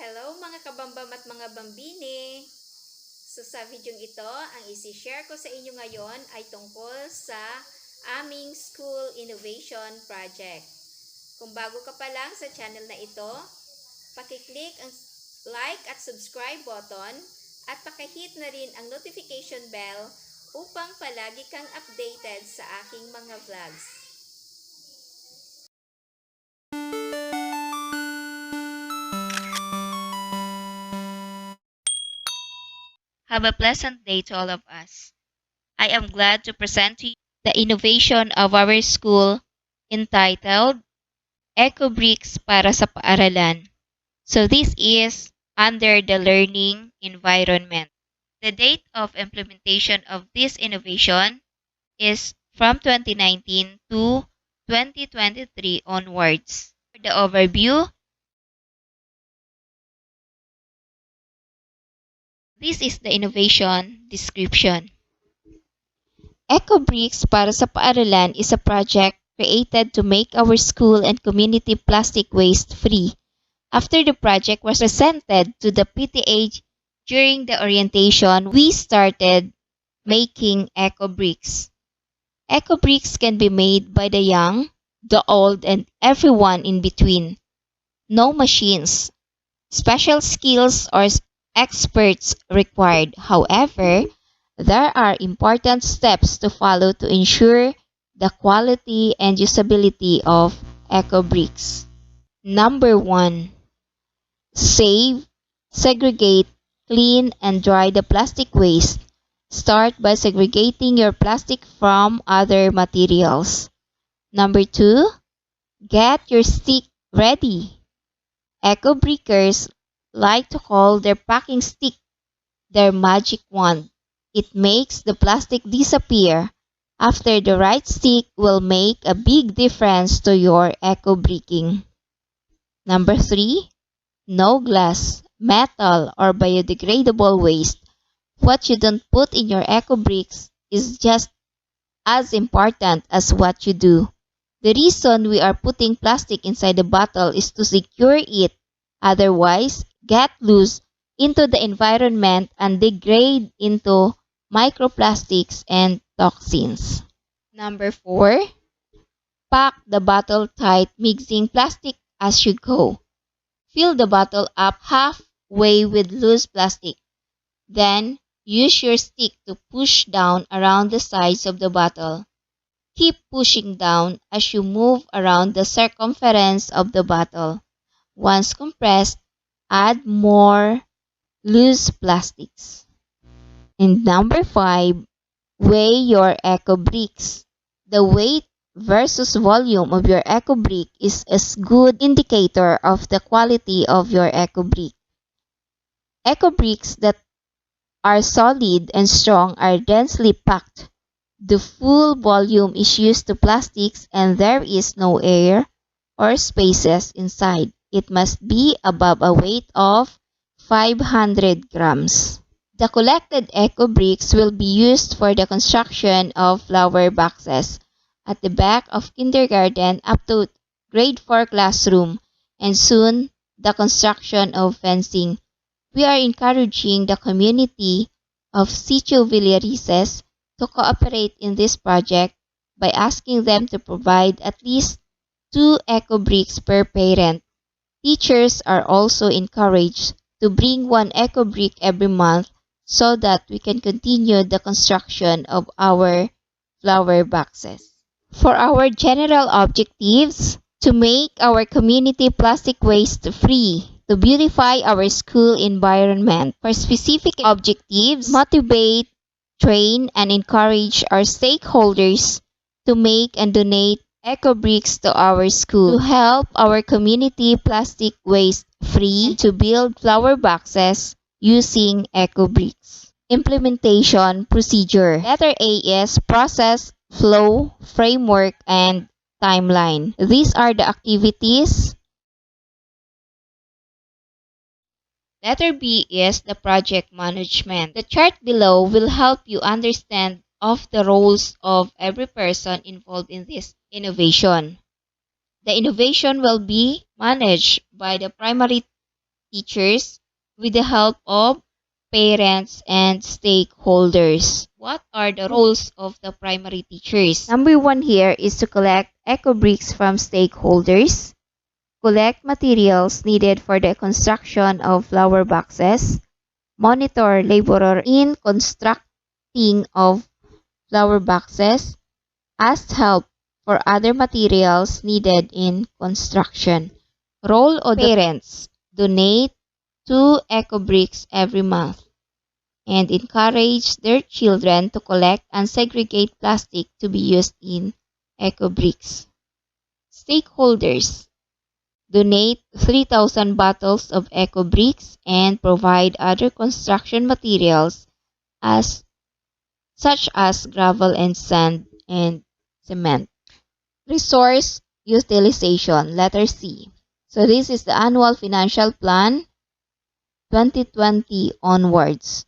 Hello mga kabambam at mga bambini! So sa video ito, ang isi-share ko sa inyo ngayon ay tungkol sa aming School Innovation Project. Kung bago ka pa lang sa channel na ito, pakiclick ang like at subscribe button at pakihit na rin ang notification bell upang palagi kang updated sa aking mga vlogs. Have a pleasant day to all of us. I am glad to present to you the innovation of our school entitled Eco Bricks para sa Paaralan. So this is under the learning environment. The date of implementation of this innovation is from 2019 to 2023 onwards. For the overview, this is the innovation description. Eco Bricks para sa Paaralan is a project created to make our school and community plastic waste free. After the project was presented to the PTA during the orientation, we started making Eco Bricks. Eco Bricks can be made by the young, the old, and everyone in between. No machines, special skills, or experts required. However, there are important steps to follow to ensure the quality and usability of Eco Bricks. Number 1. Save, segregate, clean, and dry the plastic waste. Start by segregating your plastic from other materials. Number 2. Get your stick ready. Eco Brickers like to call their packing stick their magic wand. It makes the plastic disappear. After the right stick will make a big difference to your eco bricking. Number 3. No glass, metal, or biodegradable waste. What you don't put in your eco bricks is just as important as what you do. The reason we are putting plastic inside the bottle is to secure it. Otherwise, get loose into the environment and degrade into microplastics and toxins. Number 4. Pack the bottle tight, mixing plastic as you go. Fill the bottle up halfway with loose plastic. Then, use your stick to push down around the sides of the bottle. Keep pushing down as you move around the circumference of the bottle. Once compressed, add more loose plastics. And number 5, weigh your eco bricks. The weight versus volume of your eco brick is a good indicator of the quality of your eco brick. Eco bricks that are solid and strong are densely packed. The full volume is used to plastics and there is no air or spaces inside. It must be above a weight of 500 grams. The collected eco bricks will be used for the construction of flower boxes at the back of kindergarten up to grade 4 classroom, and soon the construction of fencing. We are encouraging the community of Sitio Villarices to cooperate in this project by asking them to provide at least 2 eco bricks per parent. Teachers are also encouraged to bring 1 eco brick every month so that we can continue the construction of our flower boxes. For our general objectives, to make our community plastic waste free, to beautify our school environment. For specific objectives, motivate, train, and encourage our stakeholders to make and donate eco bricks to our school, to help our community plastic waste free, and to build flower boxes using eco bricks. Implementation procedure. Letter A is process, flow, framework, and timeline. These are the activities. Letter B is the project management. The chart below will help you understand of the roles of every person involved in this innovation. The innovation will be managed by the primary teachers with the help of parents and stakeholders. What are the roles of the primary teachers? Number one here is to collect eco bricks from stakeholders, collect materials needed for the construction of flower boxes, monitor laborer in constructing of flower boxes, ask help for other materials needed in construction. Role of the parents: donate 2 eco-bricks every month and encourage their children to collect and segregate plastic to be used in eco-bricks. Stakeholders: donate 3,000 bottles of eco-bricks and provide other construction materials such as gravel and sand and cement. Resource utilization, letter C. So this is the annual financial plan 2020 onwards.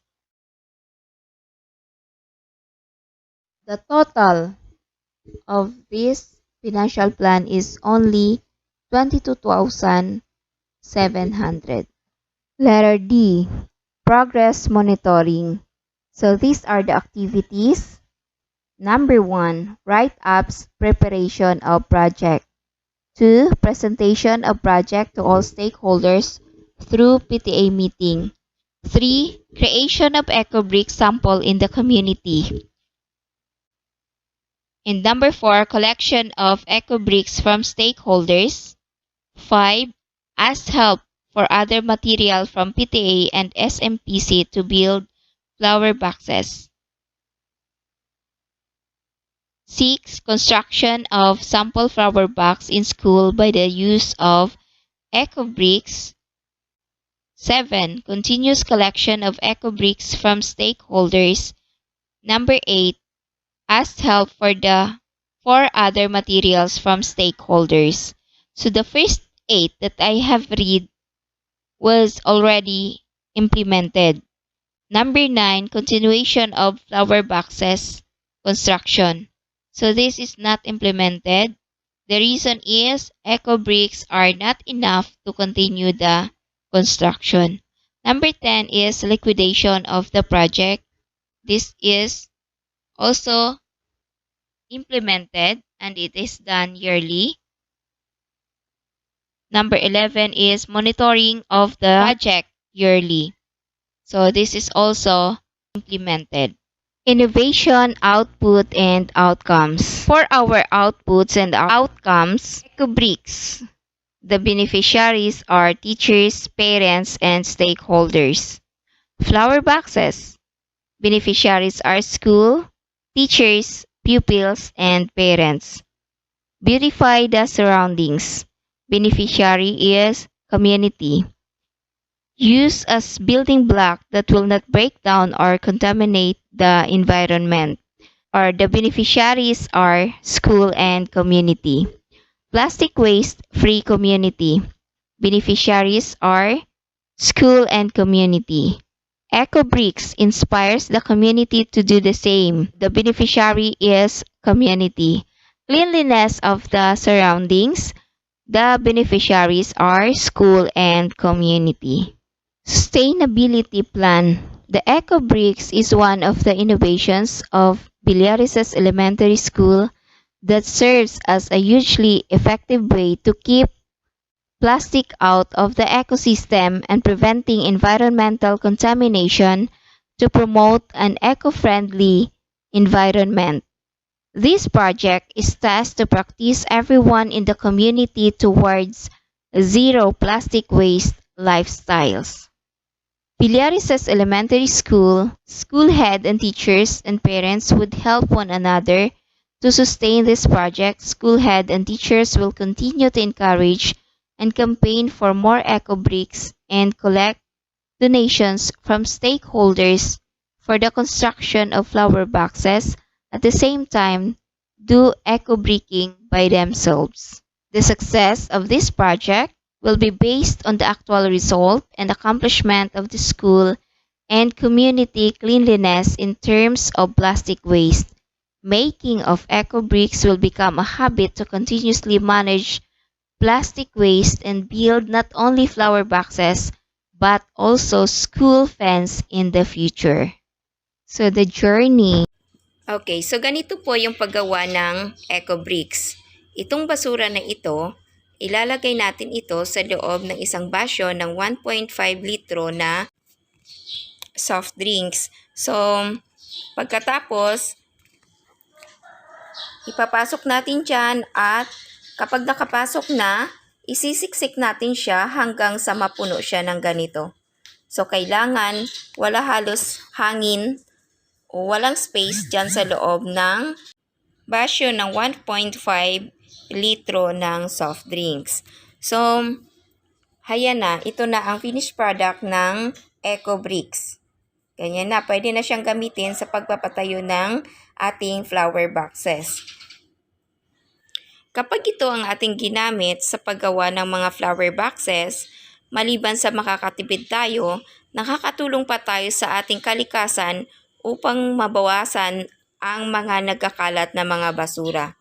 The total of this financial plan is only 22,700. Letter D, progress monitoring. So these are the activities. Number 1, write-ups, preparation of project. 2, presentation of project to all stakeholders through PTA meeting. 3, creation of eco-brick sample in the community. And number 4, collection of eco-bricks from stakeholders. 5, ask help for other material from PTA and SMPC to build flower boxes. 6, construction of sample flower box in school by the use of eco-bricks. 7, continuous collection of eco-bricks from stakeholders. Number 8, ask help for other materials from stakeholders. So the first 8 that I have read was already implemented. Number 9, continuation of flower boxes construction. So this is not implemented. The reason is eco-bricks are not enough to continue the construction. Number 10 is liquidation of the project. This is also implemented and it is done yearly. Number 11 is monitoring of the project yearly. So this is also implemented. Innovation, output, and outcomes. For our outputs and outcomes, eco-bricks. The beneficiaries are teachers, parents, and stakeholders. Flower boxes. Beneficiaries are school, teachers, pupils, and parents. Beautify the surroundings. Beneficiary is community. Use as building block that will not break down or contaminate the environment. Or the beneficiaries are school and community. Plastic waste free community. Beneficiaries are school and community. Eco-bricks inspires the community to do the same. The beneficiary is community. Cleanliness of the surroundings. The beneficiaries are school and community. Sustainability plan. The eco-bricks is one of the innovations of Billares Elementary School that serves as a hugely effective way to keep plastic out of the ecosystem and preventing environmental contamination to promote an eco-friendly environment. This project is tasked to practice everyone in the community towards zero plastic waste lifestyles. Billares Elementary School, school head and teachers and parents would help one another to sustain this project. School head and teachers will continue to encourage and campaign for more eco-bricks and collect donations from stakeholders for the construction of flower boxes. At the same time, do eco-bricking by themselves. The success of this project will be based on the actual result and accomplishment of the school and community cleanliness in terms of plastic waste. Making of eco-bricks will become a habit to continuously manage plastic waste and build not only flower boxes but also school fence in the future. So the journey. Okay, so ganito po yung paggawa ng eco bricks. Itong basura na ito, ilalagay natin ito sa loob ng isang basyo ng 1.5 litro na soft drinks. So, pagkatapos, ipapasok natin dyan at kapag nakapasok na, isisiksik natin siya hanggang sa mapuno siya ng ganito. So, kailangan wala halos hangin o walang space dyan sa loob ng basyo ng 1.5 litro ng soft drinks. So, hayan na. Ito na ang finished product ng Eco Bricks. Ganyan na. Pwede na siyang gamitin sa pagpapatayo ng ating flower boxes. Kapag ito ang ating ginamit sa paggawa ng mga flower boxes, maliban sa makakatipid tayo, nakakatulong pa tayo sa ating kalikasan upang mabawasan ang mga nagkakalat na mga basura.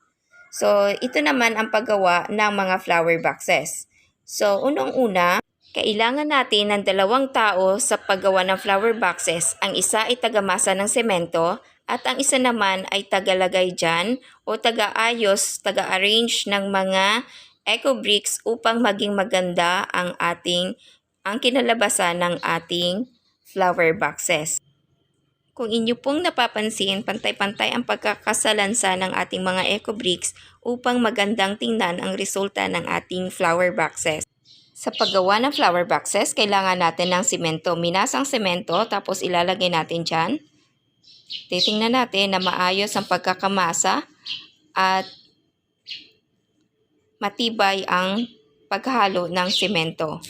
So, ito naman ang paggawa ng mga flower boxes. So, unang-una, kailangan natin ng 2 tao sa paggawa ng flower boxes. Ang isa ay tagamasa ng semento at ang isa naman ay tagalagay dyan o taga-ayos, taga-arrange ng mga eco bricks upang maging maganda ang kinalabasan ng ating flower boxes. Kung inyo pong napapansin, pantay-pantay ang pagkakasalansa ng ating mga eco bricks upang magandang tingnan ang resulta ng ating flower boxes. Sa paggawa ng flower boxes, kailangan natin ng semento. Minasang semento, tapos ilalagay natin dyan. Titingnan natin na maayos ang pagkakamasa at matibay ang paghalo ng semento.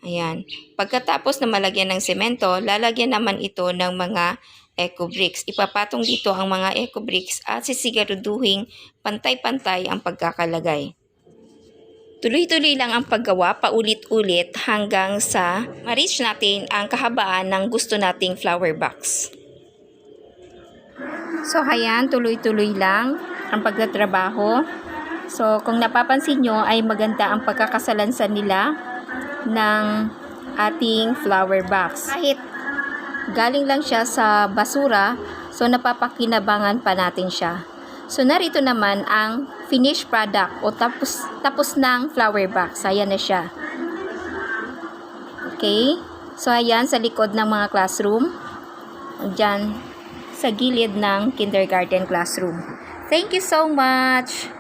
Ayan. Pagkatapos na malagyan ng semento, lalagyan naman ito ng mga eco bricks. Ipapatong dito ang mga eco bricks at sisiguraduhing pantay-pantay ang pagkakalagay. Tuloy-tuloy lang ang paggawa, paulit-ulit hanggang sa ma-reach natin ang kahabaan ng gusto nating flower box. So, ayan, tuloy-tuloy lang ang pagtatrabaho. So, kung napapansin nyo ay maganda ang pagkakasalansan nila ng ating flower box. Kahit galing lang siya sa basura, so napapakinabangan pa natin siya. So, narito naman ang finished product o tapos ng flower box. Ayan na siya. Okay? So, ayan sa likod ng mga classroom. Diyan sa gilid ng kindergarten classroom. Thank you so much!